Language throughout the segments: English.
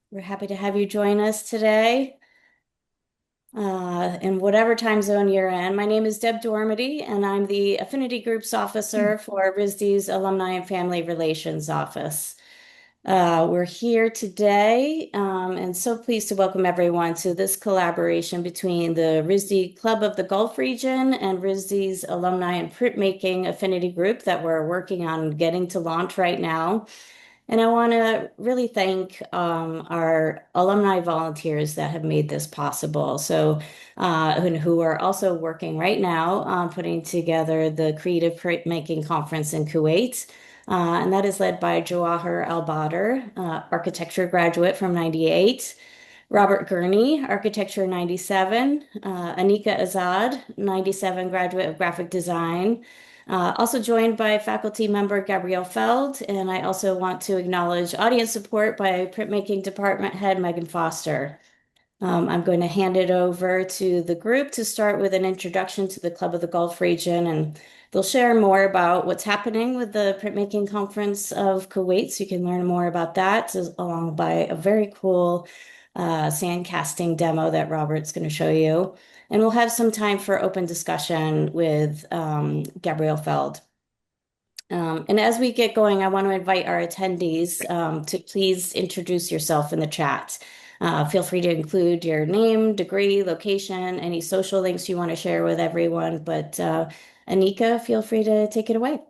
We're happy to have you join us today, in whatever time zone you're in. My name is Deb Dormady, and I'm the Affinity Groups Officer for RISD's Alumni and Family Relations Office. We're here today, and so pleased to welcome everyone to this collaboration between the RISD Club of the Gulf Region and RISD's Alumni and Printmaking Affinity Group that we're working on getting to launch right now. And I want to really thank our alumni volunteers that have made this possible. And who are also working right now on putting together the Creative Printmaking Conference in Kuwait. And that is led by Jawaher Al-Bader, architecture graduate from 98, Robert Gurney, architecture 97, Anika Azad, 97 graduate of graphic design. Also joined by faculty member Gabrielle Feld, and I also want to acknowledge audience support by printmaking department head Megan Foster. I'm going to hand it over to the group to start with an introduction to the Club of the Gulf region, and they'll share more about what's happening with the Printmaking Conference of Kuwait, so you can learn more about that, along by a very cool sand casting demo that Robert's going to show you. And we'll have some time for open discussion with Gabrielle Feld. And as we get going, I want to invite our attendees to please introduce yourself in the chat. Feel free to include your name, degree, location, any social links you want to share with everyone. But Anika, feel free to take it away.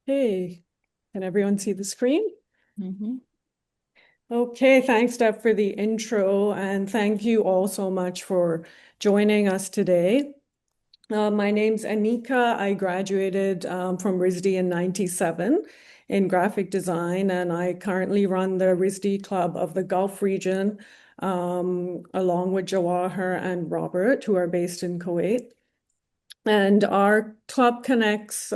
Hey, can everyone see the screen? Okay, thanks, Deb, for the intro, and thank you all so much for joining us today. My name's Anika. I graduated from RISD in 97 in graphic design, and I currently run the RISD Club of the Gulf region, along with Jawaher and Robert, who are based in Kuwait. And our club connects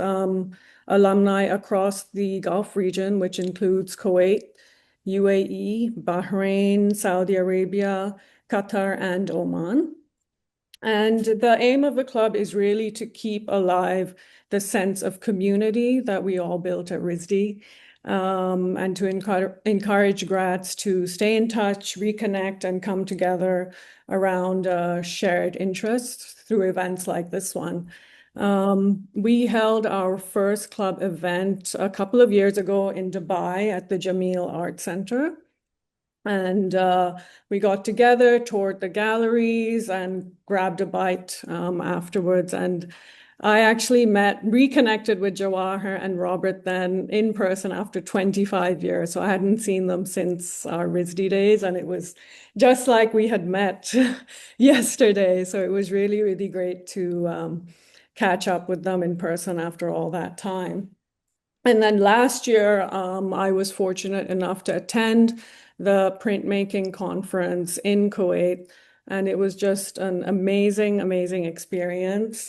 alumni across the Gulf region, which includes Kuwait, UAE, Bahrain, Saudi Arabia, Qatar, and Oman. And the aim of the club is really to keep alive the sense of community that we all built at RISD, and to encourage grads to stay in touch, reconnect, and come together around shared interests through events like this one. We held our first club event a couple of years ago in Dubai at the Jameel Art Center. And we got together, toured the galleries, and grabbed a bite afterwards. And I actually reconnected with Jawaher and Robert then in person after 25 years. So I hadn't seen them since our RISD days, and it was just like we had met yesterday. So it was really, really great to catch up with them in person after all that time. And then last year, I was fortunate enough to attend the printmaking conference in Kuwait, and it was just an amazing, amazing experience.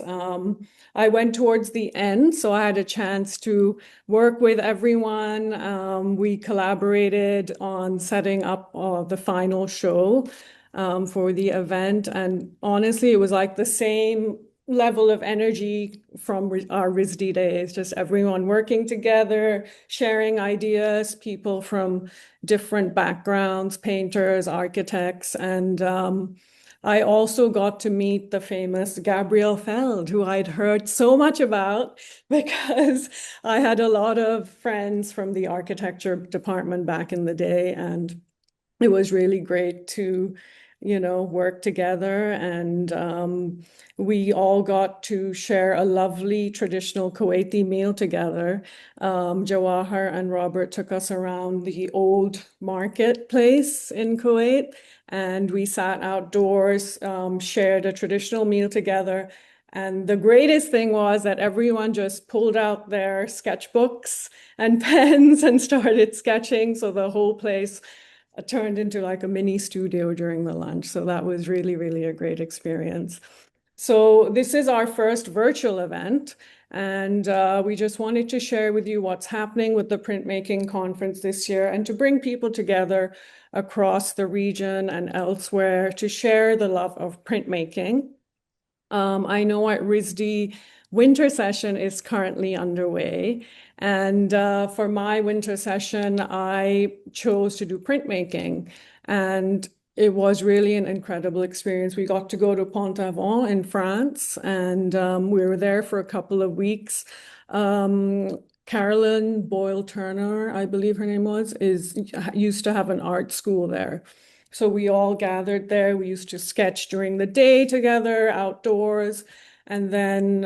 I went towards the end, so I had a chance to work with everyone. We collaborated on setting up the final show for the event, and honestly, it was like the same level of energy from our RISD days, just everyone working together, sharing ideas, people from different backgrounds, painters, architects, and I also got to meet the famous Gabrielle Feld, who I'd heard so much about because I had a lot of friends from the architecture department back in the day, and it was really great to work together. And we all got to share a lovely traditional Kuwaiti meal together. Jawaher and Robert took us around the old marketplace in Kuwait, and we sat outdoors, shared a traditional meal together. And the greatest thing was that everyone just pulled out their sketchbooks and pens and started sketching. So the whole place turned into like a mini studio during the lunch. So that was really, really a great experience. So this is our first virtual event, and we just wanted to share with you what's happening with the printmaking conference this year and to bring people together across the region and elsewhere to share the love of printmaking. I know at RISD, winter session is currently underway. And for my winter session, I chose to do printmaking. And it was really an incredible experience. We got to go to Pont-Aven in France, and we were there for a couple of weeks. Carolyn Boyle Turner, I believe her name was, used to have an art school there. So we all gathered there. We used to sketch during the day together, outdoors, and then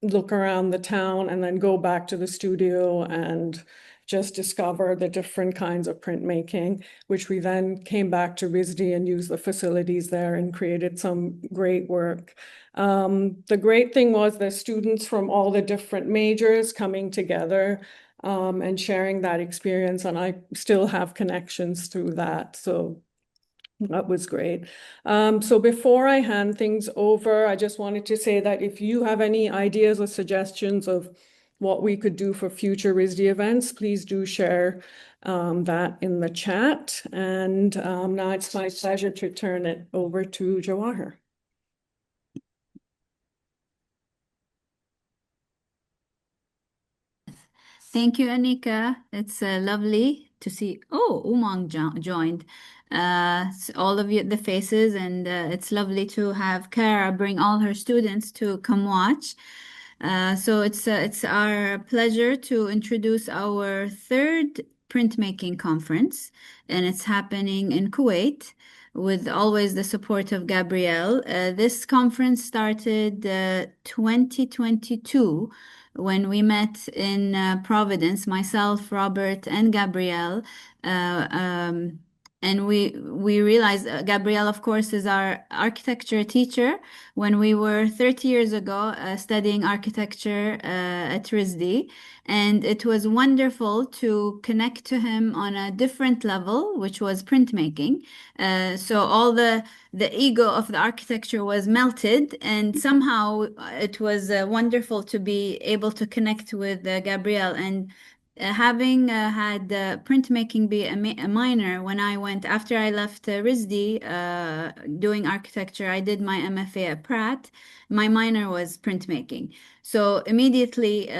look around the town and then go back to the studio and just discover the different kinds of printmaking, which we then came back to RISD and used the facilities there and created some great work. The great thing was the students from all the different majors coming together and sharing that experience. And I still have connections through that. So that was great. So before I hand things over, I just wanted to say that if you have any ideas or suggestions of what we could do for future RISD events, please do share that in the chat. And now it's my pleasure to turn it over to Jawaher. Thank you, Anika. It's lovely to see. Oh, Umang joined. All of you, the faces, and it's lovely to have Kara bring all her students to come watch. So it's our pleasure to introduce our third printmaking conference, and it's happening in Kuwait with always the support of Gabrielle. This conference started 2022 when we met in Providence, myself, Robert, and Gabrielle. And we realized Gabrielle, of course, is our architecture teacher. When we were 30 years ago studying architecture at RISD, and it was wonderful to connect to him on a different level, which was printmaking. So all the ego of the architecture was melted, and somehow it was wonderful to be able to connect with Gabrielle. And having had printmaking be a minor when I went after I left RISD doing architecture, I did my MFA at Pratt. My minor was printmaking. So immediately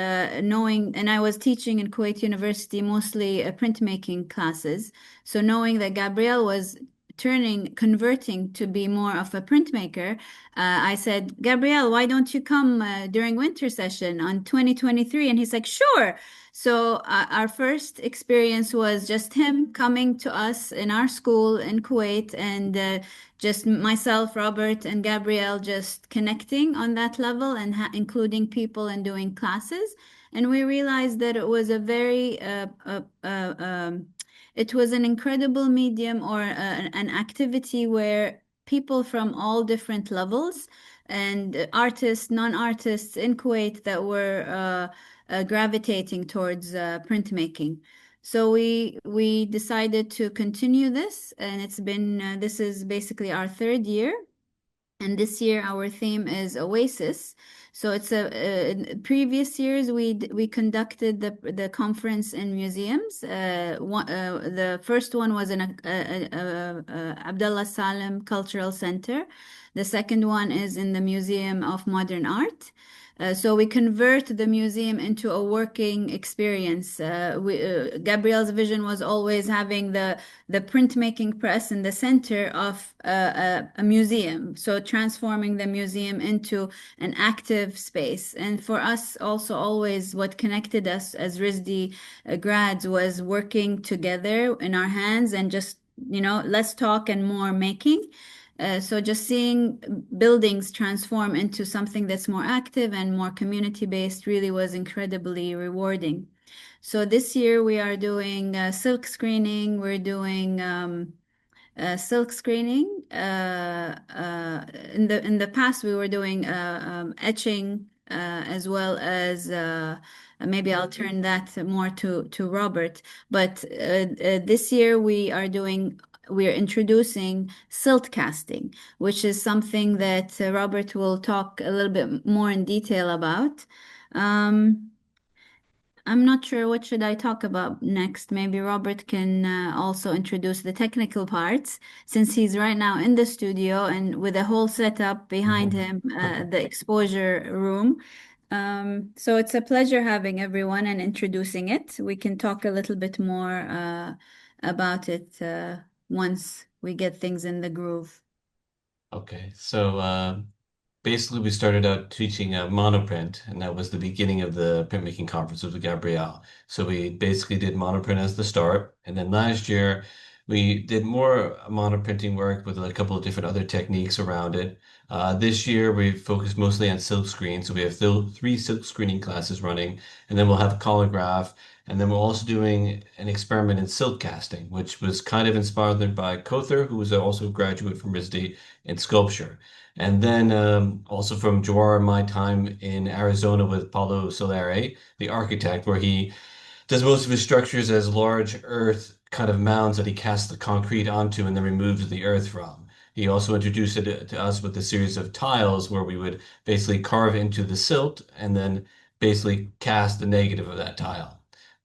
knowing, and I was teaching in Kuwait University mostly printmaking classes. So knowing that Gabrielle was converting to be more of a printmaker, I said, Gabrielle, why don't you come during winter session on 2023? And he's like, sure. So our first experience was just him coming to us in our school in Kuwait, and just myself, Robert, and Gabrielle just connecting on that level and including people and doing classes. And we realized that it was a very it was an incredible medium or an activity where people from all different levels and artists, non-artists in Kuwait that were gravitating towards printmaking. So we decided to continue this, and it's been this is basically our third year. And this year our theme is Oasis. So it's in previous years we conducted the conference in museums. The first one was in Abdullah Salem Cultural Center. The second one is in the Museum of Modern Art. So we convert the museum into a working experience. Gabrielle's vision was always having the printmaking press in the center of a museum. So transforming the museum into an active space. And for us also always what connected us as RISD grads was working together in our hands and just, less talk and more making. So just seeing buildings transform into something that's more active and more community-based really was incredibly rewarding. So this year we are doing silk screening. We're doing silk screening. In the past we were doing etching as well as maybe I'll turn that more to Robert. But this year we're introducing silt casting, which is something that Robert will talk a little bit more in detail about. I'm not sure what should I talk about next. Maybe Robert can also introduce the technical parts since he's right now in the studio and with a whole setup behind him, the exposure room. So it's a pleasure having everyone and introducing it. We can talk a little bit more about it once we get things in the groove. Okay, so basically we started out teaching monoprint, and that was the beginning of the printmaking conference with Gabrielle. So we basically did monoprint as the start, and then last year we did more monoprinting work with a couple of different other techniques around it. This year we focused mostly on silk screen, so we have three silk screening classes running, and then we'll have colograph, and then we're also doing an experiment in silk casting, which was kind of inspired by Kother, who was also a graduate from RISD in sculpture. And then also from Jawaher and my time in Arizona with Paulo Solare, the architect, where he does most of his structures as large earth kind of mounds that he casts the concrete onto and then removes the earth from. He also introduced it to us with a series of tiles where we would basically carve into the silt and then basically cast the negative of that tile.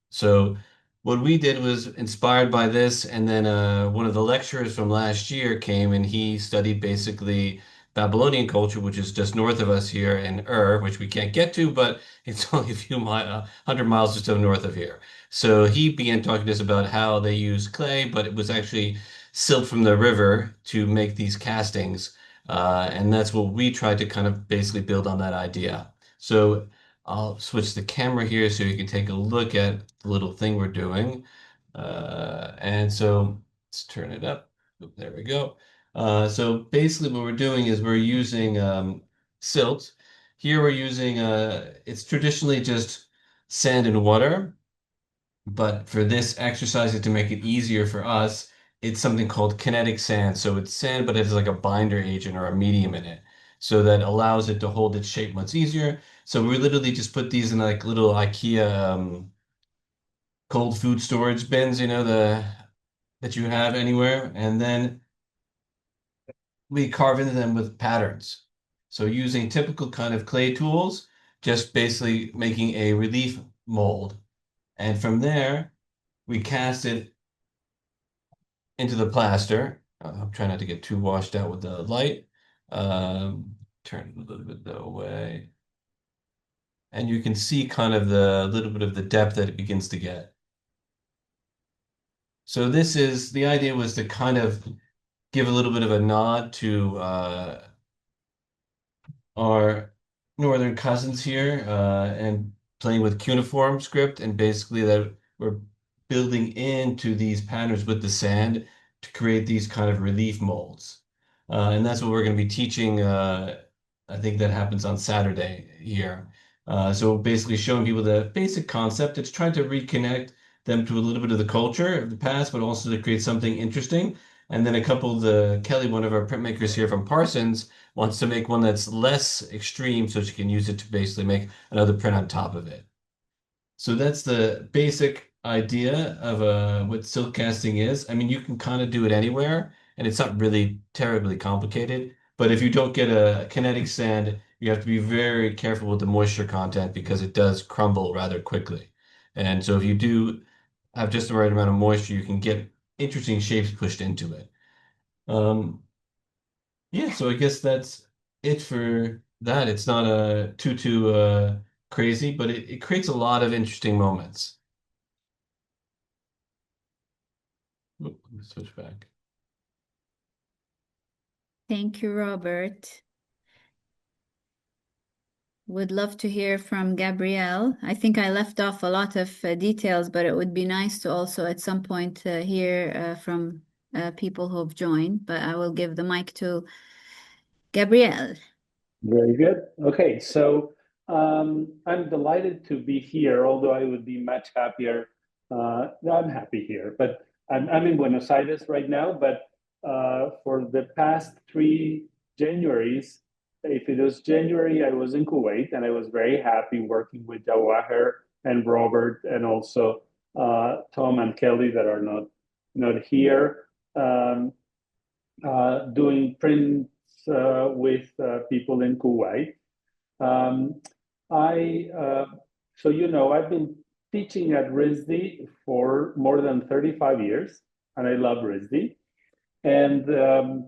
So what we did was inspired by this, and then one of the lecturers from last year came and he studied basically Babylonian culture, which is just north of us here in which we can't get to, but it's only a few 100 miles or so north of here. So he began talking to us about how they use clay, but it was actually silt from the river to make these castings. And that's what we tried to kind of basically build on that idea. So I'll switch the camera here so you can take a look at the little thing we're doing. And so let's turn it up. There we go. So basically what we're doing is we're using silt. Here we're using, it's traditionally just sand and water, but for this exercise to make it easier for us, it's something called kinetic sand. So it's sand, but it has like a binder agent or a medium in it. So that allows it to hold its shape much easier. So we literally just put these in like little IKEA cold food storage bins, that you have anywhere, and then we carve into them with patterns. So using typical kind of clay tools, just basically making a relief mold. And from there, we cast it into the plaster. I'm trying not to get too washed out with the light. Turn it a little bit that way. And you can see kind of the little bit of the depth that it begins to get. So the idea was to kind of give a little bit of a nod to our northern cousins here and playing with cuneiform script, and basically that we're building into these patterns with the sand to create these kind of relief molds. And that's what we're going to be teaching. I think that happens on Saturday here. So basically showing people the basic concept. It's trying to reconnect them to a little bit of the culture of the past, but also to create something interesting. And then Kelly, one of our printmakers here from Parsons, wants to make one that's less extreme so she can use it to basically make another print on top of it. So that's the basic idea of what silk casting is. I mean, you can kind of do it anywhere, and it's not really terribly complicated. But if you don't get a kinetic sand, you have to be very careful with the moisture content because it does crumble rather quickly. And so if you do have just the right amount of moisture, you can get interesting shapes pushed into it. Yeah, so I guess that's it for that. It's not too crazy, but it creates a lot of interesting moments. Oop, let me switch back. Thank you, Robert. Would love to hear from Gabrielle. I think I left off a lot of details, but it would be nice to also at some point hear from people who have joined. But I will give the mic to Gabrielle. Very good. Okay, so I'm delighted to be here, although I would be much happier. I'm happy here, but I'm in Buenos Aires right now. But for the past 3 Januaries, if it was January, I was in Kuwait, and I was very happy working with Jawaher and Robert, and also Tom and Kelly that are not here, doing print with people in Kuwait. I so I've been teaching at RISD for more than 35 years, and I love RISD. And a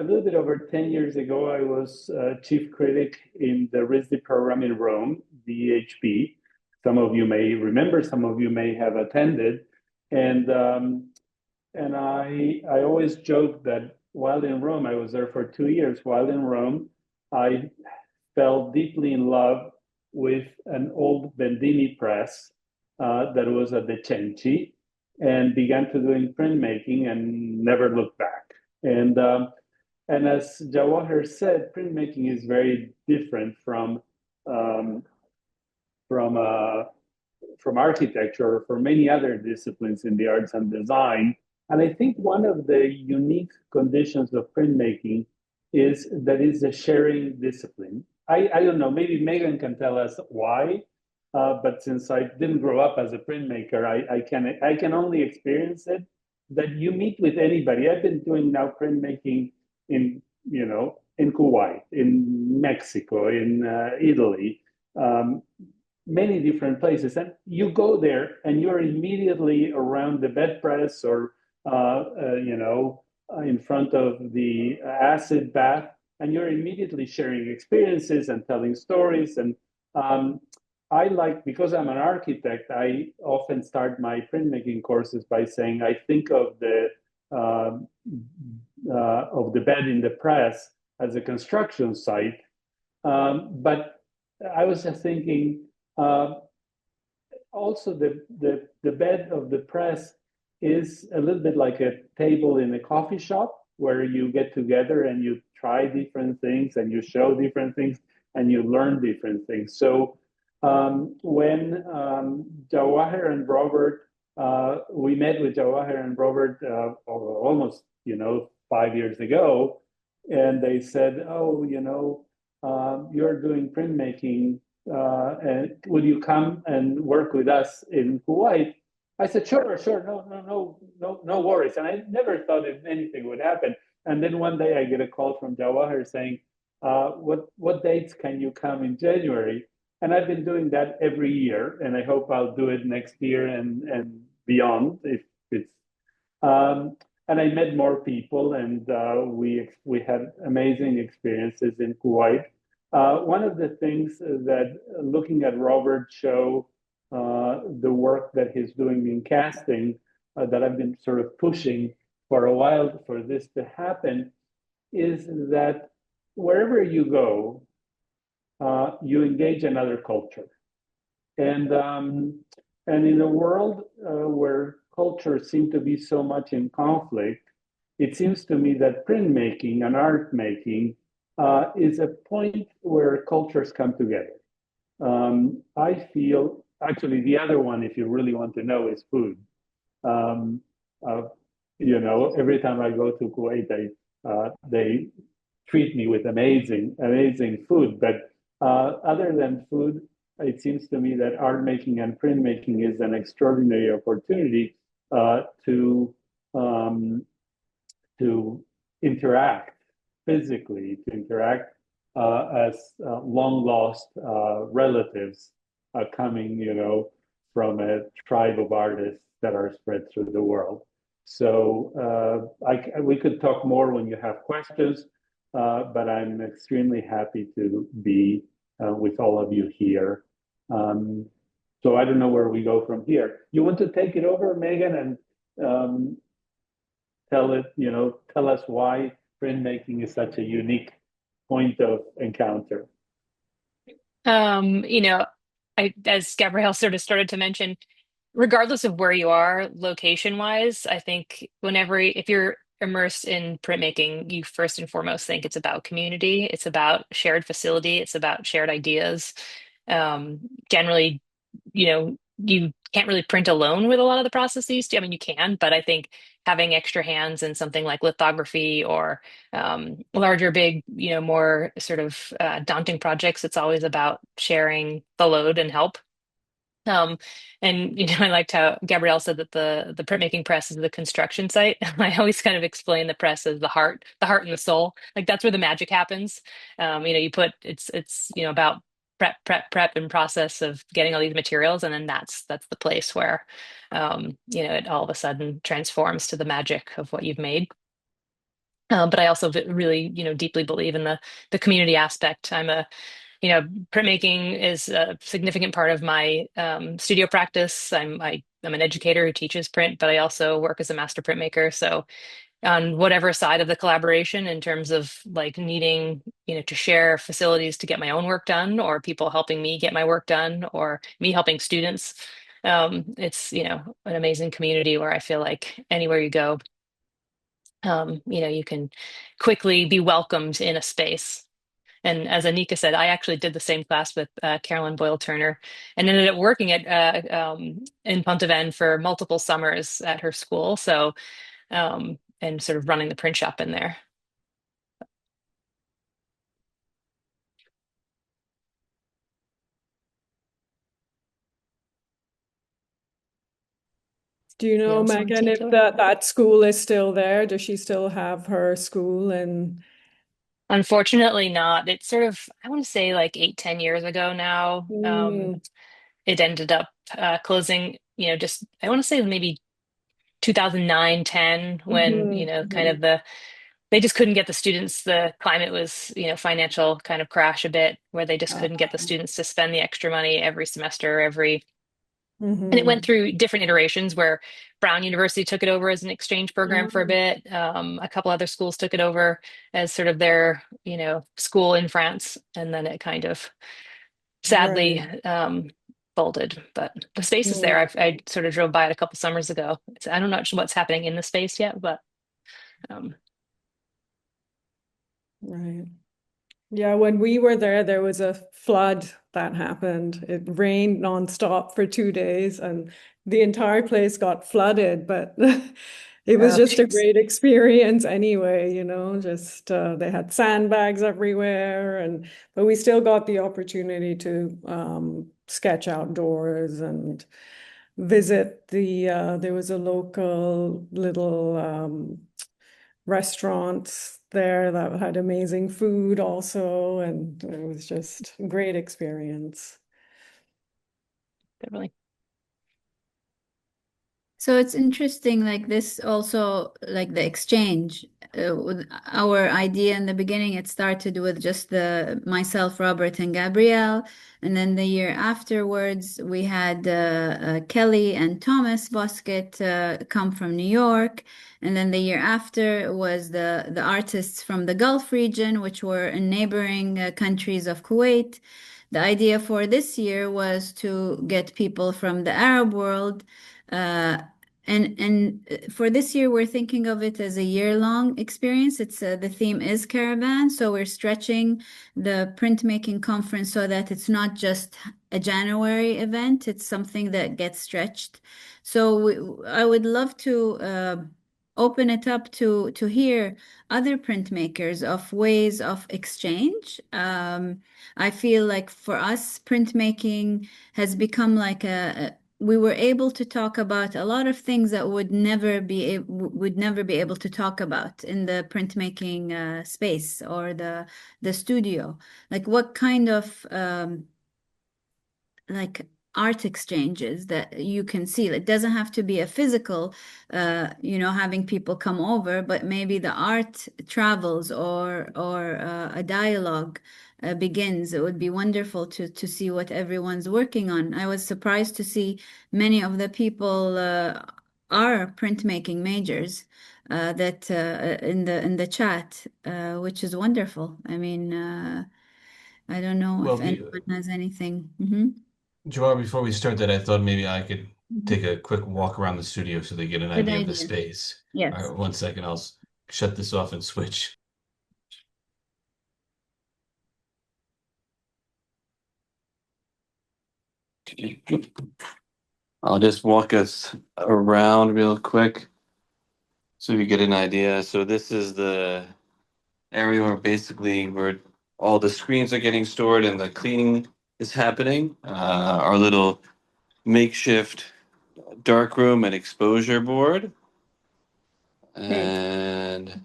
little bit over 10 years ago, I was chief critic in the RISD program in Rome, the EHP. Some of you may remember, some of you may have attended. And I always joke that while in Rome, I was there for 2 years. While in Rome, I fell deeply in love with an old Bendini press that was at the Cenci, and began to doing printmaking and never looked back. And as Jawaher said, printmaking is very different from architecture or from many other disciplines in the arts and design. And I think one of the unique conditions of printmaking is that it's a sharing discipline. I don't know, maybe Megan can tell us why, but since I didn't grow up as a printmaker, I can only experience it, that you meet with anybody. I've been doing now printmaking in Kuwait, in Mexico, in Italy, many different places, and you go there and you're immediately around the bed press or in front of the acid bath, and you're immediately sharing experiences and telling stories. And I like, because I'm an architect, I often start my printmaking courses by saying I think of the bed in the press as a construction site. But I was just thinking, also the bed of the press is a little bit like a table in a coffee shop where you get together and you try different things and you show different things and you learn different things. So when Jawaher and Robert, we met with Jawaher and Robert almost 5 years ago, and they said, "Oh, you're doing printmaking, and would you come and work with us in Kuwait?" I said, "Sure, no worries." And I never thought that anything would happen. And then one day I get a call from Jawaher saying, "What dates can you come in January?" And I've been doing that every year, and I hope I'll do it next year and beyond if it's. And I met more people, and we had amazing experiences in Kuwait. One of the things that looking at Robert's show, the work that he's doing in casting, that I've been sort of pushing for a while for this to happen, is that wherever you go, you engage another culture. And in a world where cultures seem to be so much in conflict, it seems to me that printmaking and art making is a point where cultures come together. I feel, actually, the other one, if you really want to know, is food. Every time I go to Kuwait, they treat me with amazing food. But other than food, it seems to me that art making and printmaking is an extraordinary opportunity to interact physically, to interact as long lost relatives coming, from a tribe of artists that are spread through the world. So we could talk more when you have questions, but I'm extremely happy to be with all of you here. So I don't know where we go from here. You want to take it over, Megan, and tell us why printmaking is such a unique point of encounter. As Gabrielle sort of started to mention, regardless of where you are location wise, I think if you're immersed in printmaking, you first and foremost think it's about community, it's about shared facility, it's about shared ideas. Generally, you can't really print alone with a lot of the processes. I mean, you can, but I think having extra hands in something like lithography or larger, big, more sort of daunting projects, it's always about sharing the load and help. And I liked how Gabrielle said that the printmaking press is the construction site. I always kind of explain the press as the heart and the soul. Like that's where the magic happens. You put it's about prep and process of getting all these materials, and then that's the place where it all of a sudden transforms to the magic of what you've made. But I also really, deeply believe in the community aspect. Printmaking is a significant part of my studio practice. I'm an educator who teaches print, but I also work as a master printmaker. So on whatever side of the collaboration in terms of like needing, to share facilities to get my own work done, or people helping me get my work done, or me helping students. It's, an amazing community where I feel like anywhere you go, you can quickly be welcomed in a space. And as Anika said, I actually did the same class with Carolyn Boyle Turner and ended up working in Pontevedra for multiple summers at her school. So, and sort of running the print shop in there. Do you know, Megan, if that school is still there? Does she still have her school? And unfortunately not. It's sort of, I want to say like 8, 10 years ago now. It ended up closing, just I want to say maybe 2009, 10, when, kind of they just couldn't get the students. The climate was, financial kind of crash a bit, where they just couldn't get the students to spend the extra money every semester, and it went through different iterations where Brown University took it over as an exchange program for a bit. A couple other schools took it over as sort of their, school in France. And then it kind of sadly folded. But the space is there. I sort of drove by it a couple summers ago. I don't know what's happening in the space yet, but right. Yeah, when we were there was a flood that happened. It rained nonstop for 2 days and the entire place got flooded, but it was just a great experience anyway, just they had sandbags everywhere, but we still got the opportunity to sketch outdoors and visit there was a local little restaurant there that had amazing food also, and it was just a great experience. Definitely. So it's interesting, like this also, like the exchange. With our idea in the beginning, it started with just myself, Robert, and Gabrielle. And then the year afterwards, we had Kelly and Thomas Bosket come from New York. And then the year after was the artists from the Gulf region, which were in neighboring countries of Kuwait. The idea for this year was to get people from the Arab world. And for this year, we're thinking of it as a year-long experience. It's the theme is Caravan, so we're stretching the printmaking conference so that it's not just a January event. It's something that gets stretched. So I would love to open it up to hear other printmakers of ways of exchange. I feel like for us, printmaking has become like we were able to talk about a lot of things that would never be able to talk about in the printmaking space or the studio. Like what kind of like art exchanges that you can see. It doesn't have to be a physical, having people come over, but maybe the art travels or a dialogue begins. It would be wonderful to see what everyone's working on. I was surprised to see many of the people are printmaking majors that in the chat, which is wonderful. I mean, I don't know if anyone has anything. Jawaher, before we start that, I thought maybe I could take a quick walk around the studio so they get an idea of the space. Yes. All right, 1 second. I'll shut this off and switch. I'll just walk us around real quick so you get an idea. So this is the area where all the screens are getting stored and the cleaning is happening. Our little makeshift darkroom and exposure board. And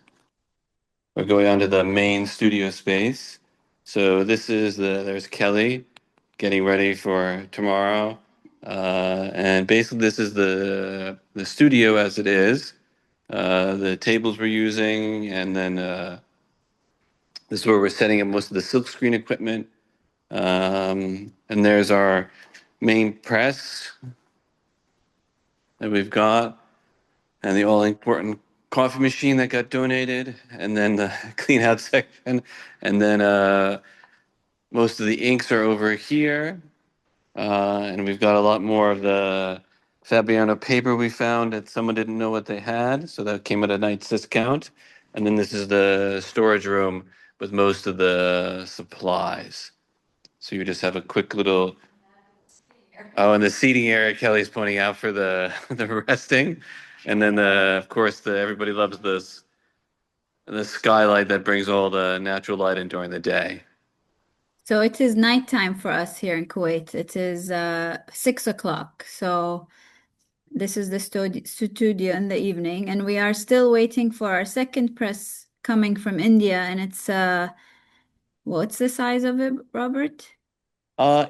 we're going on to the main studio space. So this is there's Kelly. getting ready for tomorrow. And basically, this is the studio as it is. The tables we're using, and then this is where we're setting up most of the silkscreen equipment. And there's our main press that we've got, and the all-important coffee machine that got donated, and then the clean out section, and then most of the inks are over here, and we've got a lot more of the Fabiano paper we found that someone didn't know what they had, so that came at a nice discount. And then this is the storage room with most of the supplies. So you just have a quick little. Oh, and the seating area Kelly's pointing out for the the resting, and then of course everybody loves this the skylight that brings all the natural light in during the day. So it is nighttime for us here in Kuwait. It is 6 o'clock. So this is the studio in the evening, and we are still waiting for our second press coming from India, and it's what's the size of it, Robert?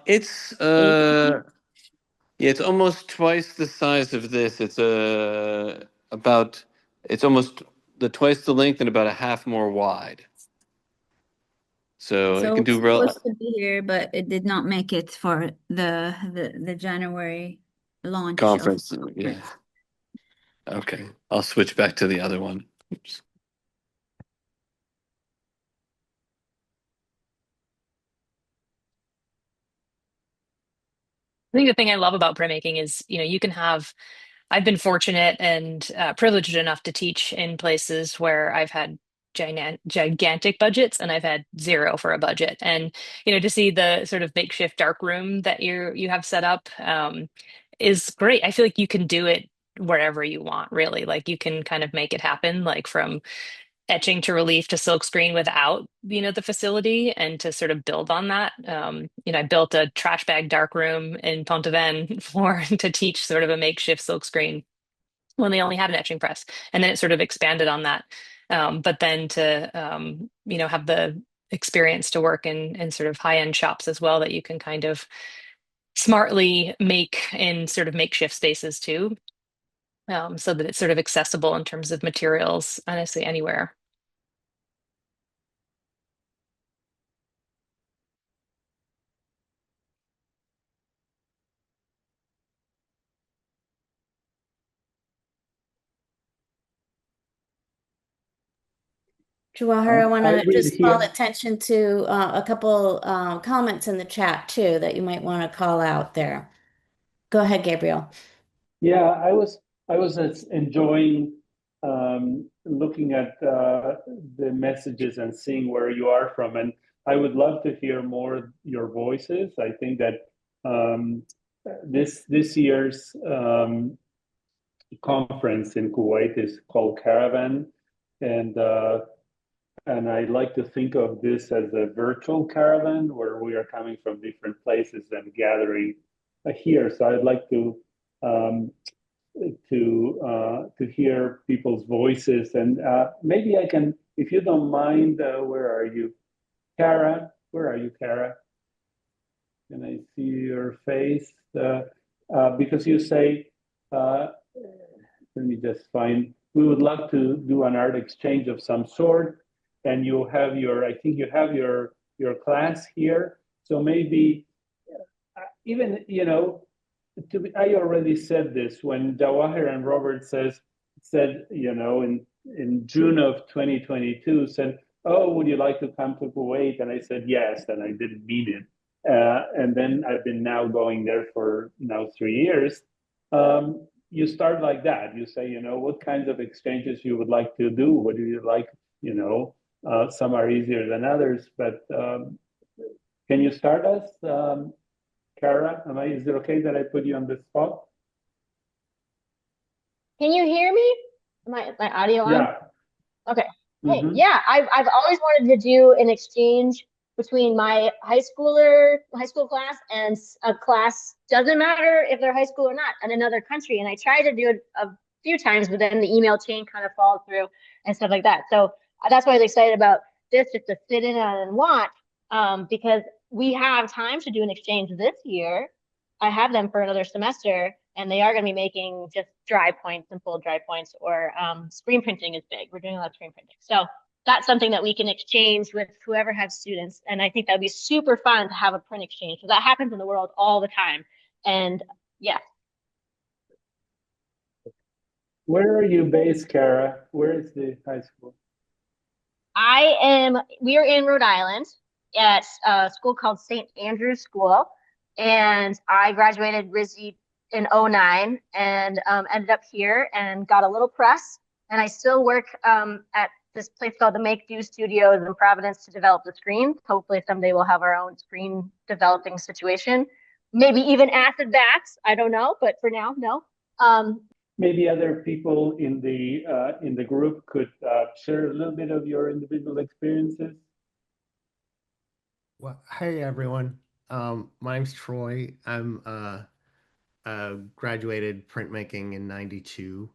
It's 80? yeah, it's almost twice the size of this. It's about it's almost the twice the length and about a half more wide. So it So can it's do real supposed to be here, but it did not make it for the January launch of conference. Yeah. Okay. I'll switch back to the other one. Oops. I think the thing I love about printmaking is, you can have, I've been fortunate and privileged enough to teach in places where I've had gigantic budgets and I've had zero for a budget. And, to see the sort of makeshift dark room that you have set up is great. I feel like you can do it wherever you want, really. Like you can kind of make it happen, like from etching to relief to silkscreen without the facility, and to sort of build on that. I built a trash bag dark room in Ponteven for to teach sort of a makeshift silkscreen when they only had an etching press, and then it sort of expanded on that. But then to have the experience to work in sort of high-end shops as well, that you can kind of smartly make in sort of makeshift spaces too, so that it's sort of accessible in terms of materials, honestly, anywhere. Jawaher, I want I to read just call here. attention to a couple comments in the chat too that you might want to call out there. Go ahead, Gabriel. Yeah, I was enjoying looking at the messages and seeing where you are from, and I would love to hear more your voices. I think that um, this year's conference in Kuwait is called Caravan, and uh, and I like to think of this as a virtual caravan where we are coming from different places and gathering here. So I'd like um, to hear people's voices, and maybe I can, if you don't mind, where are you, Kara? Where are you, Kara? Can I see your face? Because you say, uh, let me just find. We would love to do an art exchange of some sort, and you have your, I think you have your class here. So maybe even I already said this when Jawaher and Robert said in June of 2022 said, "Oh, would you like to come to Kuwait?" And I said yes, and I didn't mean it. And then I've been now going there for now 3 years. You start like that. You say, what kinds of exchanges you would like to do. What do you like? Some are easier than others, but can you start us? Kara, is it okay that I put you on the spot? Can you hear me? My audio on? Yeah. Okay. Hey, Mm-hmm. yeah, I've always wanted to do an exchange between my high school class and a class, doesn't matter if they're high school or not, in another country. And I tried to do it a few times, but then the email chain kind of followed through and stuff like that. So that's why I was excited about this, just to sit in on and watch, because we have time to do an exchange this year. I have them for another semester, and they are going to be making just dry points and full dry points, or screen printing is big. We're doing a lot of screen printing. So that's something that we can exchange with whoever has students. And I think that'd be super fun to have a print exchange. So that happens in the world all the time. And yeah. Where are you based, Kara? Where is the high school? We are in Rhode Island at a school called St. Andrew's School. And I graduated RISD in '09 and ended up here and got a little press. And I still work at this place called the Make Do Studios in Providence to develop the screen. Hopefully someday we'll have our own screen developing situation. Maybe even acid bats. I don't know, but for now, no. Maybe other people in the group could share a little bit of your individual experiences. Well, hey everyone. My name's Troy. I'm graduated printmaking in '92,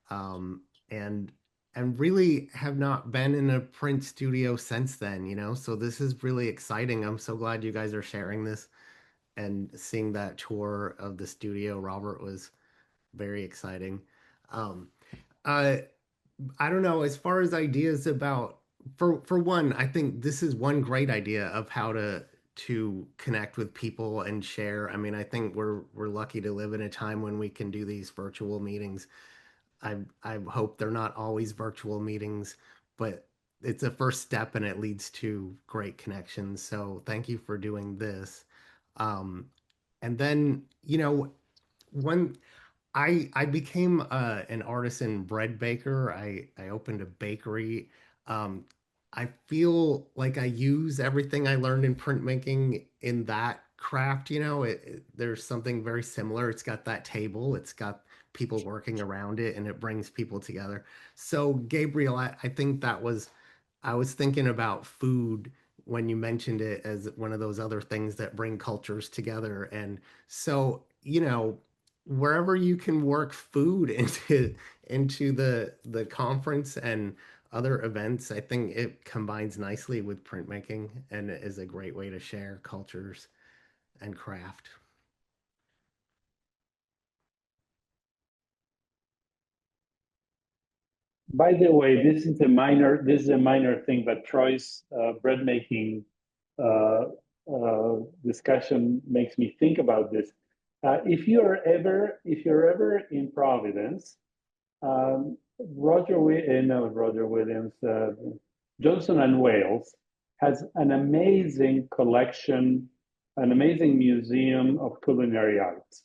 and really have not been in a print studio since then, you know. So this is really exciting. I'm so glad you guys are sharing this and seeing that tour of the studio. Robert was very exciting. Um, uh, I don't know, as far as ideas about for one, I think this is one great idea of how to connect with people and share. I mean, I think we're lucky to live in a time when we can do these virtual meetings. I hope they're not always virtual meetings, but it's a first step and it leads to great connections. So thank you for doing this. And then, you know, one I became an artisan bread baker. I opened a bakery. Um, I feel like I use everything I learned in printmaking in that craft. You know, there's something very similar. It's got that table. It's got people working around it, and it brings people together. So, Gabriel, I think I was thinking about food when you mentioned it as one of those other things that bring cultures together. And so, you know, wherever you can work food into the conference and other events, I think it combines nicely with printmaking and is a great way to share cultures and craft. By the way, this is a minor thing, but Troy's bread making uh, discussion makes me think about this. If you're ever in Providence, Roger Williams, Johnson and Wales has an amazing collection, an amazing museum of culinary arts.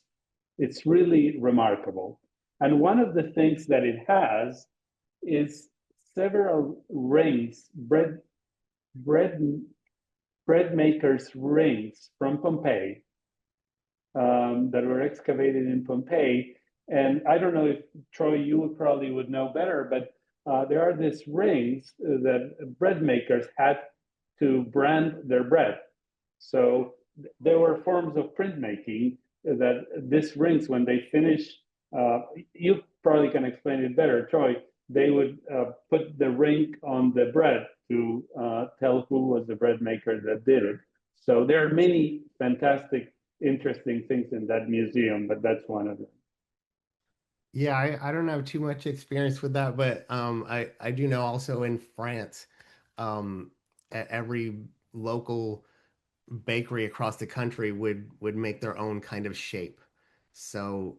It's really remarkable. And one of the things that it has is several rings, bread, bread makers' rings from Pompeii that were excavated in Pompeii. And I don't know if Troy, you probably would know better, but there are these rings that bread makers had to brand their bread. So there were forms of printmaking that these rings, when they finish, you probably can explain it better, Troy. They would put the ring on the bread to tell who was the bread maker that did it. So there are many fantastic, interesting things in that museum, but that's one of them. Yeah, I don't have too much experience with that, but I do know also in France, at every local bakery across the country would make their own kind of shape. So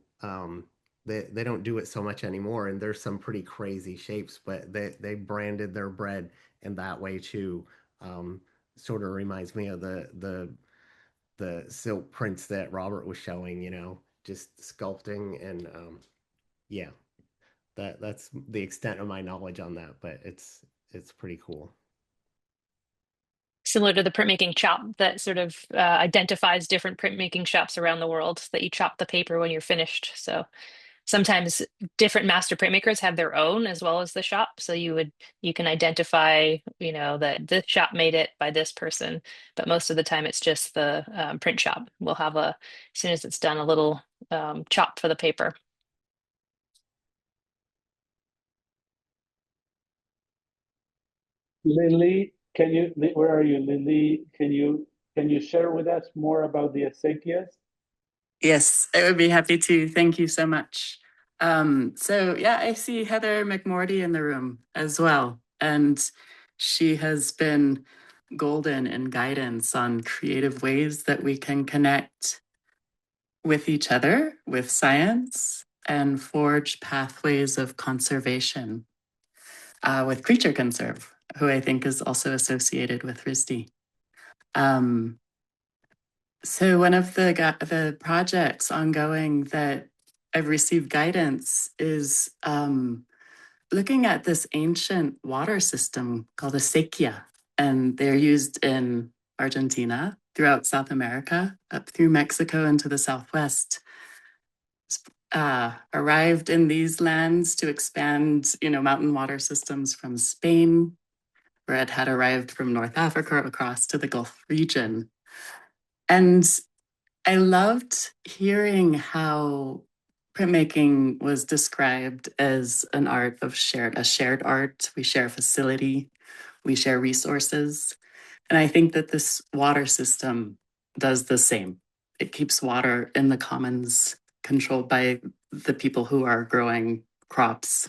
they don't do it so much anymore, and there's some pretty crazy shapes, but they branded their bread in that way too. Sort of reminds me of the silk prints that Robert was showing, you know, just sculpting and yeah, that's the extent of my knowledge on that, but it's pretty cool. Similar to the printmaking chop that sort of identifies different printmaking shops around the world, that you chop the paper when you're finished. So sometimes different master printmakers have their own as well as the shop. So you can identify, you know, that this shop made it by this person, but most of the time it's just the print shop. We'll have as soon as it's done, a little chop for the paper. Lily, where are you, Lily? Can you can you share with us more about the acequias? Yes, I would be happy to. Thank you so much. So yeah, I see Heather McMorty in the room as well. And she has been golden in guidance on creative ways that we can connect with each other, with science, and forge pathways of conservation with Creature Conserve, who I think is also associated with RISD. So one of the projects ongoing that I've received guidance is looking at this ancient water system called a sequía, and they're used in Argentina, throughout South America, up through Mexico into the Southwest. Arrived in these lands to expand, mountain water systems from Spain, where it had arrived from North Africa across to the Gulf region. And I loved hearing how printmaking was described as an art of a shared art. We share facility, we share resources. And I think that this water system does the same. It keeps water in the commons controlled by the people who are growing crops,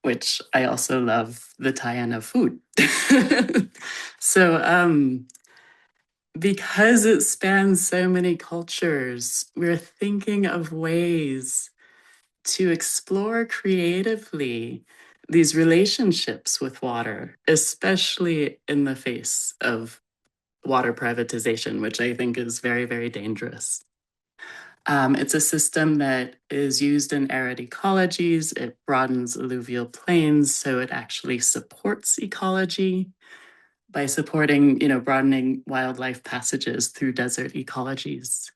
which I also love the tie-in of food. So because it spans so many cultures, we're thinking of ways to explore creatively these relationships with water, especially in the face of water privatization, which I think is very, very dangerous. It's a system that is used in arid ecologies. It broadens alluvial plains, so it actually supports ecology by supporting, broadening wildlife passages through desert ecologies.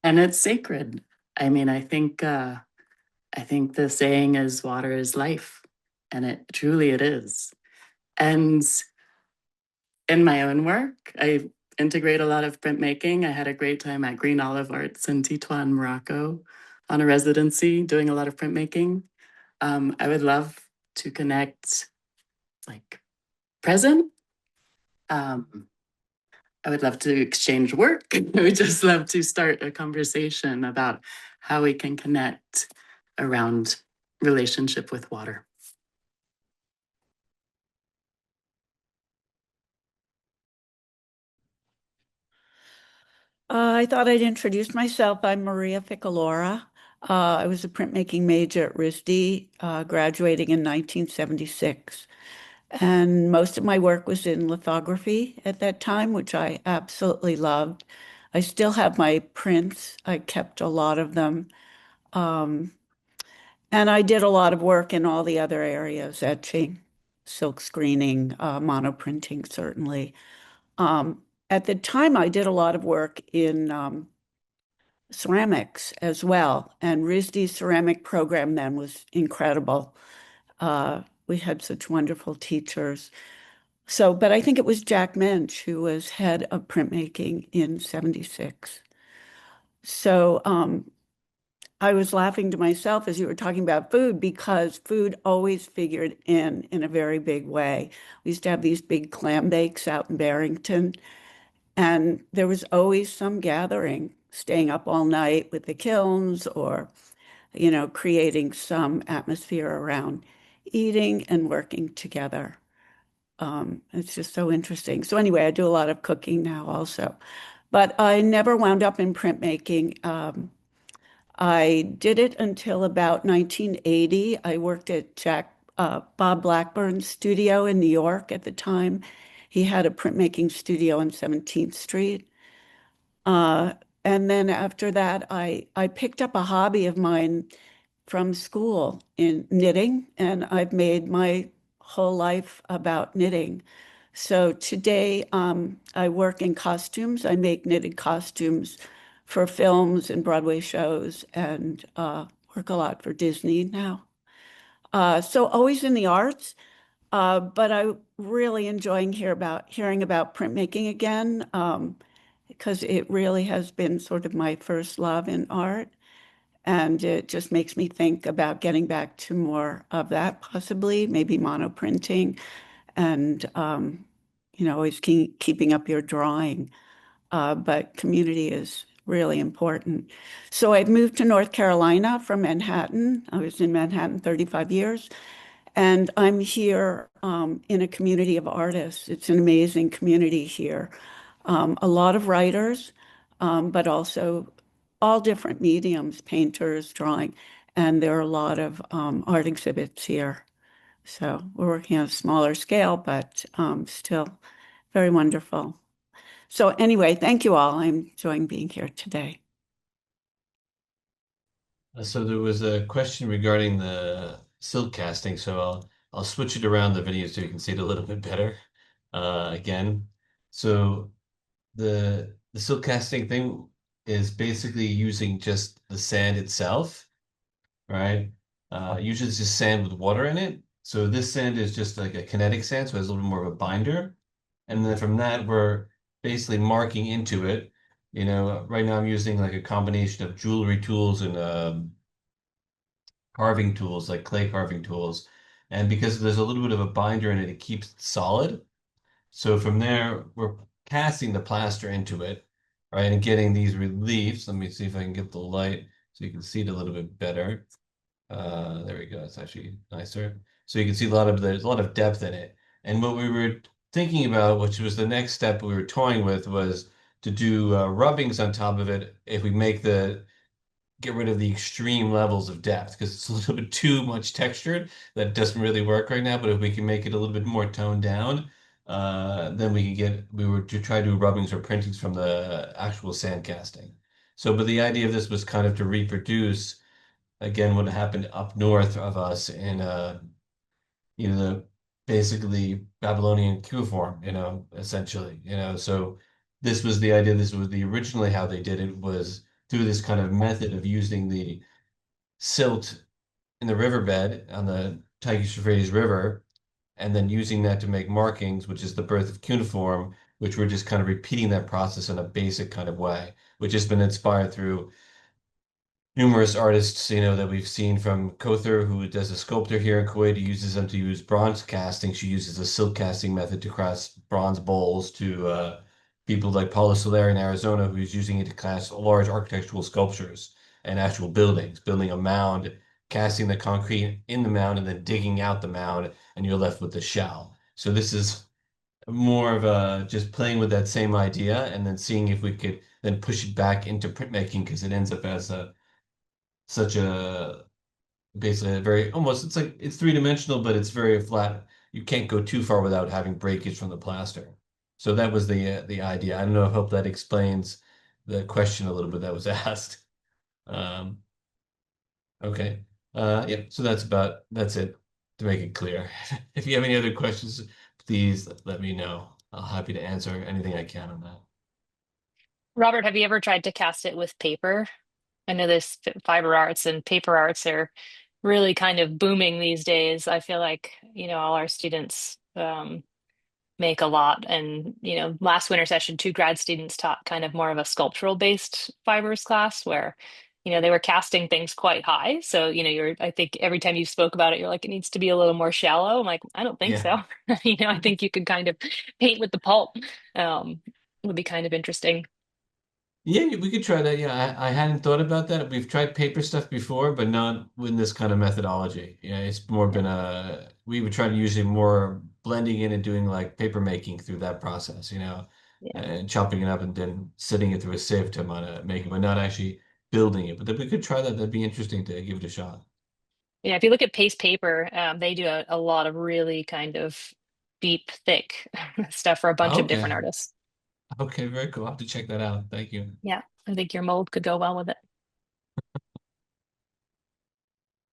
And it's sacred. I mean, I think the saying is water is life, and it truly it is. And in my own work, I integrate a lot of printmaking. I had a great time at Green Olive Arts in Tetuan, Morocco, on a residency doing a lot of printmaking. I would love to connect, like, present. I would love to exchange work. I would just love to start a conversation about how we can connect around relationship with water. I thought I'd introduce myself. I'm Maria Ficalora. I was a printmaking major at RISD, graduating in 1976. And most of my work was in lithography at that time, which I absolutely loved. I still have my prints. I kept a lot of them. And I did a lot of work in all the other areas, etching, silk screening, monoprinting, certainly. At the time, I did a lot of work in ceramics as well. And RISD's ceramic program then was incredible. We had such wonderful teachers. But I think it was Jack Mensch who was head of printmaking in 76. So I was laughing to myself as you were talking about food, because food always figured in a very big way. We used to have these big clam bakes out in Barrington, and there was always some gathering, staying up all night with the kilns, or, creating some atmosphere around eating and working together. It's just so interesting. So anyway, I do a lot of cooking now also, but I never wound up in printmaking. I did it until about 1980. I worked at Bob Blackburn's studio in New York at the time. He had a printmaking studio on 17th Street. And then after that, I picked up a hobby of mine from school in knitting, and I've made my whole life about knitting. So today, I work in costumes. I make knitted costumes for films and Broadway shows, and work a lot for Disney now. So always in the arts, but I really enjoying hearing about printmaking again, because it really has been sort of my first love in art. And it just makes me think about getting back to more of that, possibly, maybe monoprinting, and always keeping up your drawing. but community is really important. So I've moved to North Carolina from Manhattan. I was in Manhattan 35 years. And I'm here in a community of artists. It's an amazing community here. A lot of writers, but also all different mediums, painters, drawing, and there are a lot of art exhibits here. So we're working on a smaller scale, but still very wonderful. So anyway, thank you all. I'm enjoying being here today. So there was a question regarding the silk casting, so I'll switch it around the video so you can see it a little bit better. Again, so the silk casting thing is basically using just the sand itself, right? Usually it's just sand with water in it. So this sand is just like a kinetic sand, so it has a little bit more of a binder. And then from that, we're basically marking into it. You know, right now I'm using like a combination of jewelry tools and carving tools, like clay carving tools. And because there's a little bit of a binder in it, it keeps it solid. So from there, we're casting the plaster into it, right? And getting these reliefs. Let me see if I can get the light so you can see it a little bit better. There we go. It's actually nicer. So you can see there's a lot of depth in it. And what we were thinking about, which was the next step we were toying with, was to do rubbings on top of it if we get rid of the extreme levels of depth, because it's a little bit too much textured. That doesn't really work right now, but if we can make it a little bit more toned we were to try to do rubbings or printings from the actual sand casting. So, but the idea of this was kind of to reproduce, again, what happened up north of us in, the basically Babylonian cuneiform, essentially, so this was the idea. This was the originally how they did it, was through this kind of method of using the silt in the riverbed on the Tigris-Euphrates River, and then using that to make markings, which is the birth of cuneiform, which we're just kind of repeating that process in a basic kind of way, which has been inspired through numerous artists, that we've seen, from Kother, who does a sculptor here in Kuwait, who uses them to use bronze casting. She uses a silk casting method to cast bronze bowls, to people like Paulo Soler in Arizona, who's using it to cast large architectural sculptures and actual buildings, building a mound, casting the concrete in the mound, and then digging out the mound, and you're left with the shell. So this is more of a just playing with that same idea and then seeing if we could then push it back into printmaking, because it ends up as such a basically a very almost, it's like it's three-dimensional, but it's very flat. You can't go too far without having breakage from the plaster. So that was the idea. I don't know. I hope that explains the question a little bit that was asked. Okay. Yeah. So that's it, to make it clear. If you have any other questions, please let me know. I'm happy to answer anything I can on that. Robert, have you ever tried to cast it with paper? I know this fiber arts and paper arts are really kind of booming these days. I feel like, all our students make a lot. And, last winter session, two grad students taught kind of more of a sculptural based fibers class where, they were casting things quite high. So, I think every time you spoke about it, you're like, it needs to be a little more shallow. I'm like, I don't think Yeah. so. I think you could kind of paint with the pulp. Would be kind of interesting. Yeah, we could try that. Yeah, I hadn't thought about that. We've tried paper stuff before, but not with this kind of methodology. Yeah, it's more been we would try to use it more blending in and doing like paper making through that process, Yeah. and chopping it up and then sitting it through a sieve to make it, but not actually building it. But then we could try that. That'd be interesting to give it a shot. Yeah, if you look at Paste Paper, they do a lot of really kind of deep, thick stuff for a bunch of different Okay. artists. Okay, very cool. I'll have to check that out. Thank you. Yeah, I think your mold could go well with it.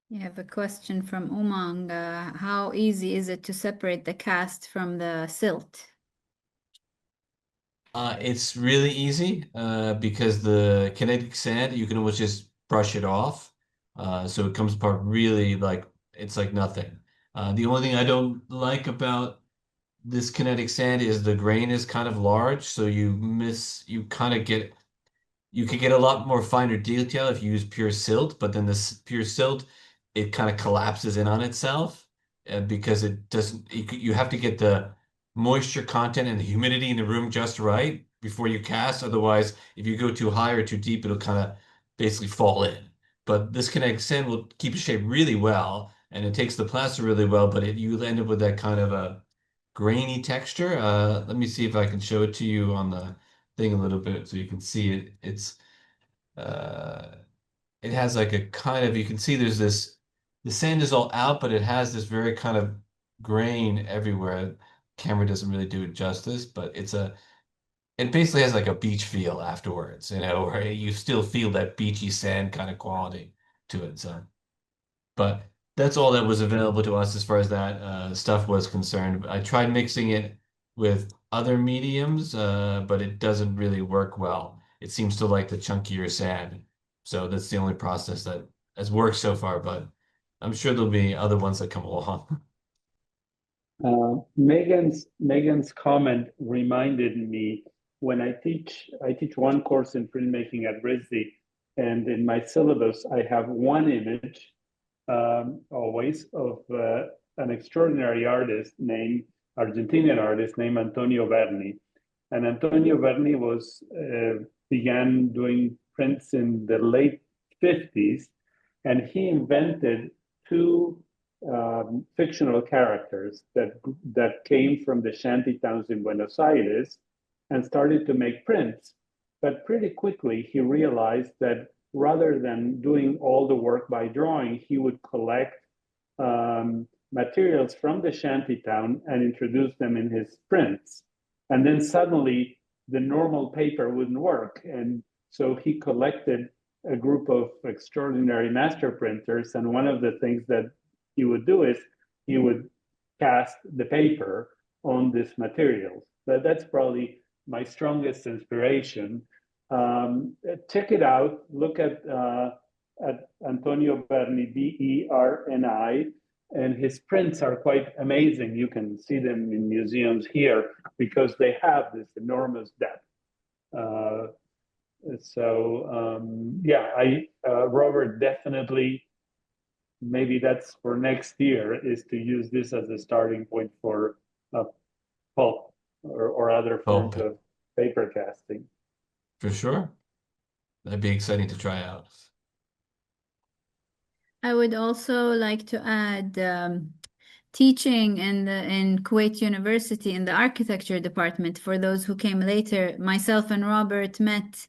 You have a question from Umang. How easy is it to separate the cast from the silt? It's really easy because the kinetic sand, you can almost just brush it off. So it comes apart really like it's like nothing. The only thing I don't like about this kinetic sand is the grain is kind of large, so you kind of you could get a lot more finer detail if you use pure silt, but then this pure silt, it kind of collapses in on itself because it doesn't, you have to get the moisture content and the humidity in the room just right before you cast. Otherwise, if you go too high or too deep, it'll kind of basically fall in. But this kinetic sand will keep the shape really well, and it takes the plaster really well, but you end up with that kind of a grainy texture. Let me see if I can show it to you on the thing a little bit so you can see it. Uh, it has like a kind of, you can see there's this, the sand is all out, but it has this very kind of grain everywhere. Camera doesn't really do it justice, but it basically has like a beach feel afterwards, where you still feel that beachy sand kind of quality to it. So, but that's all that was available to us as far as that stuff was concerned. I tried mixing it with other mediums, but it doesn't really work well. It seems to like the chunkier sand. So that's the only process that has worked so far, but I'm sure there'll be other ones that come along. Megan's comment reminded me when I teach one course in printmaking at RISD, and in my syllabus I have one image always of an extraordinary Argentinian artist named Antonio Berni. And Antonio Berni began doing prints in the late 50s, and he invented two fictional characters that came from the shanty towns in Buenos Aires and started to make prints. But pretty quickly, he realized that rather than doing all the work by drawing, he would collect materials from the shantytown and introduce them in his prints. And then suddenly the normal paper wouldn't work. And so he collected a group of extraordinary master printers. And one of the things that he would do is he would cast the paper on this material. That's probably my strongest inspiration. Check it out. Look at Antonio Berni, Berni, and his prints are quite amazing. You can see them in museums here because they have this enormous depth. Robert, definitely, maybe that's for next year, is to use this as a starting point for pulp or other forms of paper casting. For sure. That'd be exciting to try out. I would also like to add teaching in Kuwait University in the architecture department. For those who came later, myself and Robert met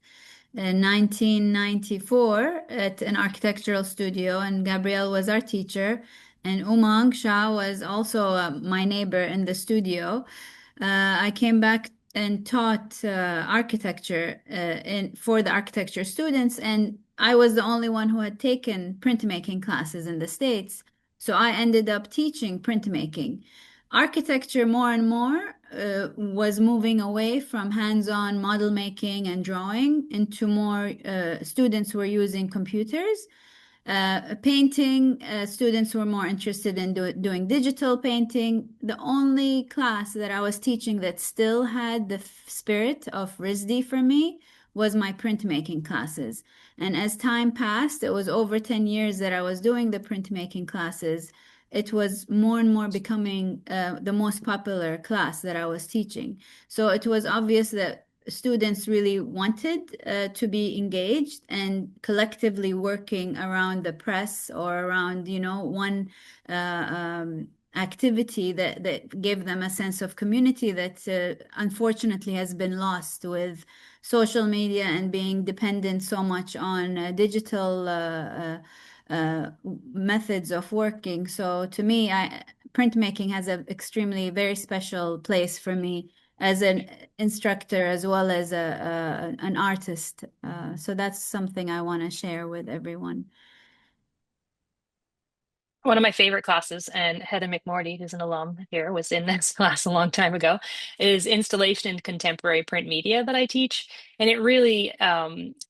in 1994 at an architectural studio, and Gabrielle was our teacher, and Umang Shah was also my neighbor in the studio. I came back and taught architecture for the architecture students, and I was the only one who had taken printmaking classes in the States. So I ended up teaching printmaking. Architecture more and more was moving away from hands-on model making and drawing into more students who were using computers. Painting, students were more interested in doing digital painting. The only class that I was teaching that still had the spirit of RISD for me was my printmaking classes. And as time passed, it was over 10 years that I was doing the printmaking classes. It was more and more becoming the most popular class that I was teaching. So it was obvious that students really wanted to be engaged and collectively working around the press or around, one activity that gave them a sense of community that unfortunately has been lost with social media and being dependent so much on digital methods of working. So to me, printmaking has an extremely very special place for me as an instructor as well as an artist. So that's something I want to share with everyone. One of my favorite classes, and Heather McMorty, who's an alum here, was in this class a long time ago, is installation in contemporary print media that I teach. And it really,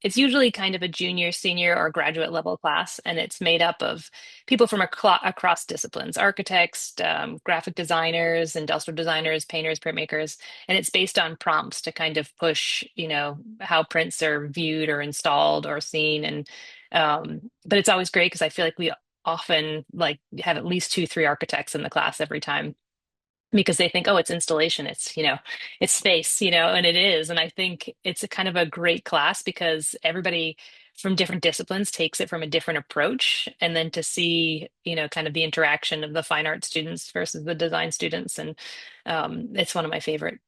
it's usually kind of a junior, senior, or graduate level class. And it's made up of people from across disciplines, architects, graphic designers, industrial designers, painters, printmakers. And it's based on prompts to kind of push, how prints are viewed or installed or seen. And but it's always great because I feel like we often have at least 2, 3 architects in the class every time. because they think, oh, it's installation, it's, it's space, and it is. And I think it's a kind of a great class because everybody from different disciplines takes it from a different approach. And then to see, kind of the interaction of the fine art students versus the design students. And it's one of my favorite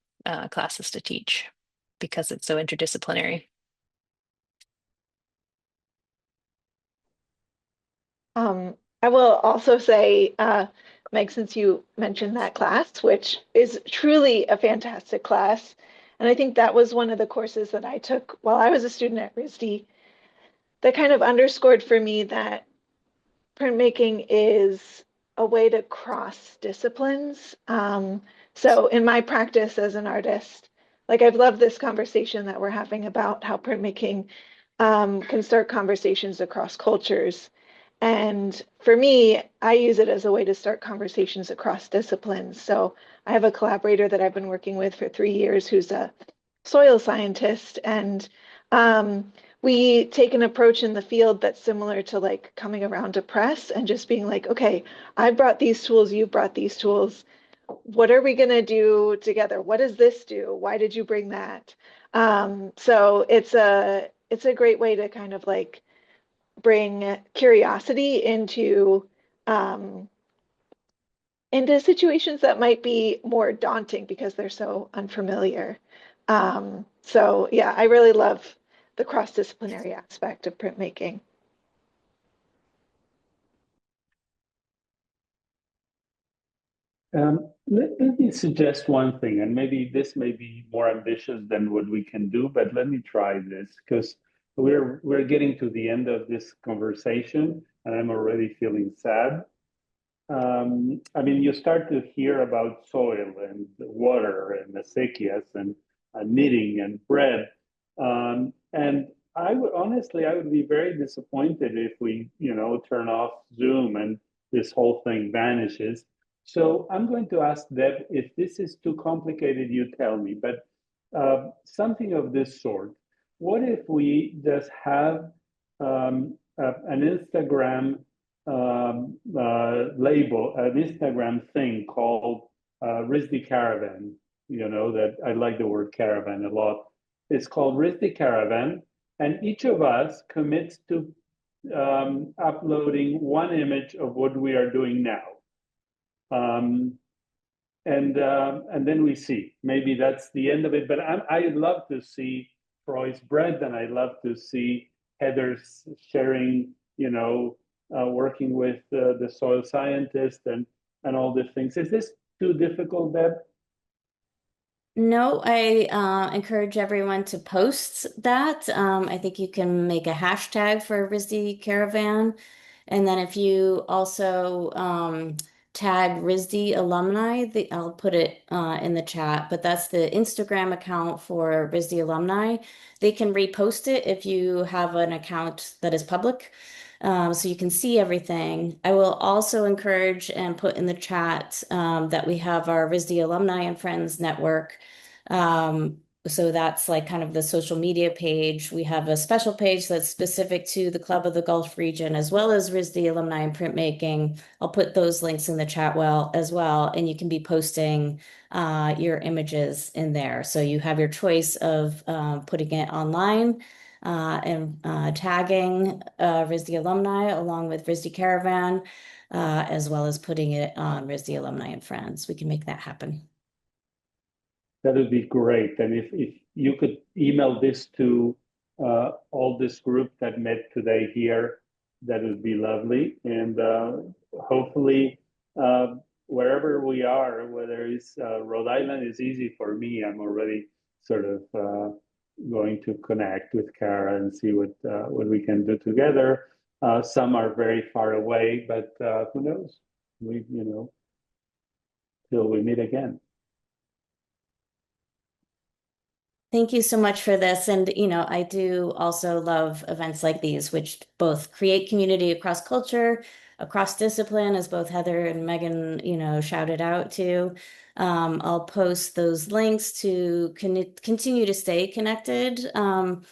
classes to teach because it's so interdisciplinary. I will also say, Meg, since you mentioned that class, which is truly a fantastic class, and I think that was one of the courses that I took while I was a student at RISD that kind of underscored for me that printmaking is a way to cross disciplines. So in my practice as an artist, like I've loved this conversation that we're having about how printmaking can start conversations across cultures. And for me, I use it as a way to start conversations across disciplines. So I have a collaborator that I've been working with for 3 years who's a soil scientist. And we take an approach in the field that's similar to like coming around to press and just being like, okay, I brought these tools, you brought these tools. What are we going to do together? What does this do? Why did you bring that? So it's a great way to kind of like bring curiosity into situations that might be more daunting because they're so unfamiliar. So yeah, I really love the cross-disciplinary aspect of printmaking. Let me suggest one thing, and maybe this may be more ambitious than what we can do, but let me try this because we're getting to the end of this conversation, and I'm already feeling sad. I mean, you start to hear about soil and water and acequias and knitting and bread, and I would honestly, I would be very disappointed if we, turn off Zoom and this whole thing vanishes. So I'm going to ask Deb, if this is too complicated, you tell me, but something of this sort. What if we just have an Instagram label, an Instagram thing called RISD Caravan? That I like the word caravan a lot. It's called RISD Caravan, and each of us commits to uploading one image of what we are doing now. And then we see. Maybe that's the end of it. But I'd love to see Troy's bread, and I'd love to see Heather's sharing, working with the soil scientist and all these things. Is this too difficult, Deb? No, I encourage everyone to post that. I think you can make a hashtag for RISD Caravan. And then if you also tag RISD Alumni, I'll put it in the chat, but that's the Instagram account for RISD Alumni. They can repost it if you have an account that is public. So you can see everything. I will also encourage and put in the chat that we have our RISD Alumni and Friends Network. So that's like kind of the social media page. We have a special page that's specific to the Club of the Gulf region, as well as RISD Alumni and Printmaking. I'll put those links in the chat as well, and you can be posting your images in there. So you have your choice of putting it online and tagging RISD Alumni along with RISD Caravan, as well as putting it on RISD Alumni and Friends. We can make that happen. That would be great. And if you could email this to all this group that met today here, that would be lovely. And hopefully, wherever we are, whether it's Rhode Island is easy for me. I'm already sort of going to connect with Cara and see what we can do together. Some are very far away, but who knows? Till we meet again. Thank you so much for this. And, I do also love events like these, which both create community across culture, across discipline, as both Heather and Megan, shouted out to. I'll post those links to continue to stay connected on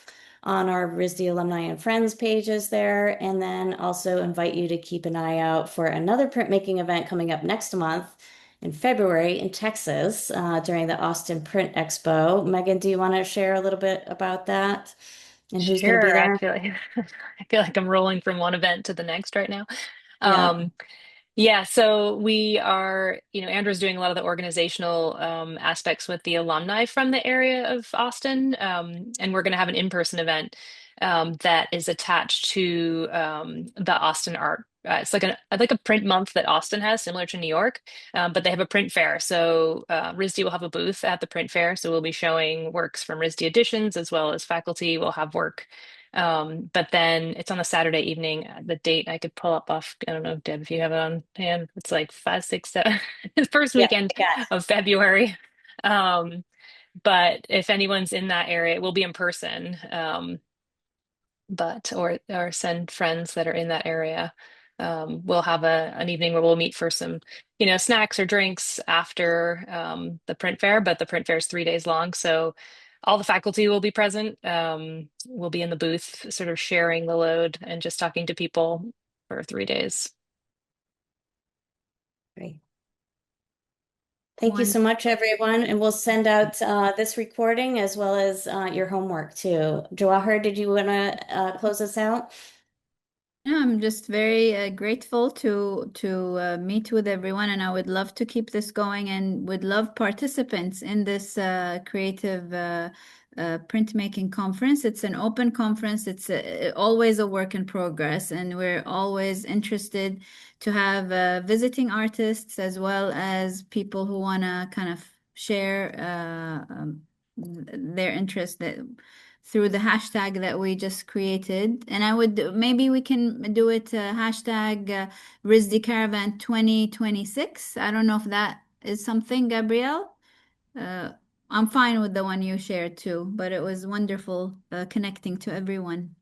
our RISD Alumni and Friends pages there. And then also invite you to keep an eye out for another printmaking event coming up next month. in February in Texas during the Austin Print Expo. Megan, do you want to share a little bit about that and who's going to be Sure, there? I feel like I'm rolling from one event to the next right now. Yeah. Yeah, so we are, Andrew's doing a lot of the organizational aspects with the alumni from the area of Austin, and we're going to have an in-person event that is attached to the Austin Art. It's like a print month that Austin has, similar to New York, but they have a print fair. So RISD will have a booth at the print fair, so we'll be showing works from RISD editions as well as faculty will have work. But then it's on a Saturday evening. The date I could pull up off, I don't know, Deb, if you have it on hand. It's like 5, 6, 7, the first Yeah, weekend I got it. of February. Um, but if anyone's in that area, it will be in person. But or send friends that are in that area. We'll have an evening where we'll meet for some, snacks or drinks after the print fair, but the print fair is 3 days long, so all the faculty will be present. We'll be in the booth, sort of sharing the load and just talking to people for 3 days. Great. Thank you so much, everyone. And we'll send out this recording as well as your homework too. Jawaher, did you want to close us out? Yeah, I'm just very grateful to meet with everyone, and I would love to keep this going, and would love participants in this creative printmaking conference. It's an open conference. It's always a work in progress, and we're always interested to have visiting artists as well as people who want to kind of share their interest through the hashtag that we just created. And maybe we can do it hashtag RISD Caravan 2026. I don't know if that is something, Gabrielle. I'm fine with the one you shared too, but it was wonderful connecting to everyone.